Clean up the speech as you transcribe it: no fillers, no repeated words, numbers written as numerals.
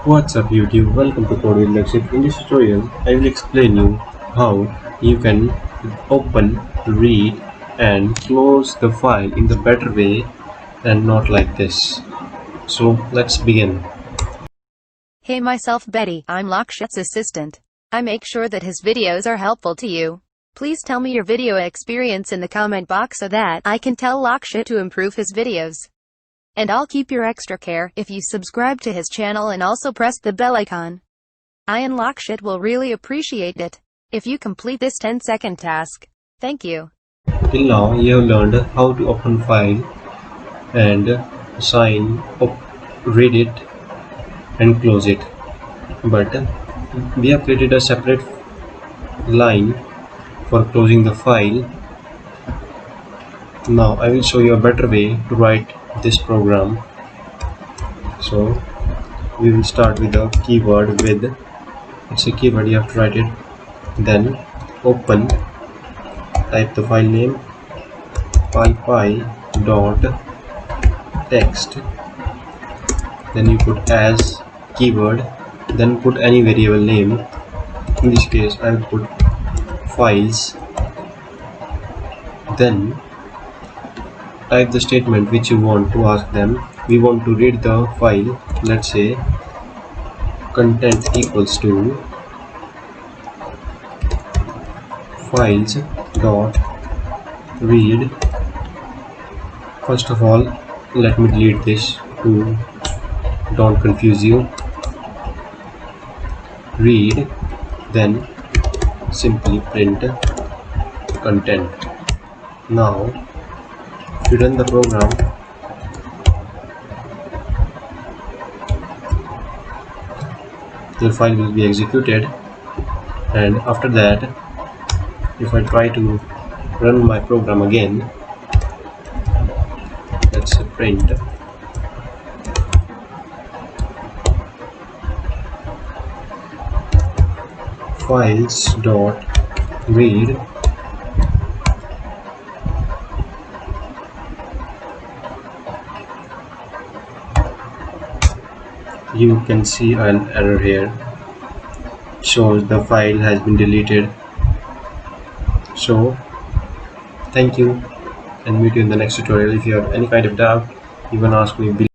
What's up YouTube, welcome to Code with Lakshit. In this tutorial, I will explain you how you can open, read and close the file in the better way and not like this. So let's begin. Hey, myself Betty, I'm Lakshit's assistant. I make sure that his videos are helpful to you. Please tell me your video experience in the comment box so that I can tell Lakshit to improve his videos. And I'll keep your extra care if you subscribe to his channel and also press the bell icon. I and Lakshit will really appreciate it if you complete this 10-second task. Thank you. Till now you have learned how to open file and sign up, read it and close it. But we have created a separate line for closing the file. Now I will show you a better way to write this program. So we will start with the keyword with, it's a keyword, you have to write it, then open, type the file name py.text, then you put as keyword, then put any variable name. In this case I will put files, then type the statement which you want to ask them. We want to read the file, let's say content equals to files dot read. First of all, let me delete this to don't confuse you. Read, then simply print content. Now if you run the program, the file will be executed, and after that if I try to run my program again, let's print files dot read, you can see an error here, shows the file has been deleted. So thank you and meet you in the next tutorial. If you have any kind of doubt, you can ask me below.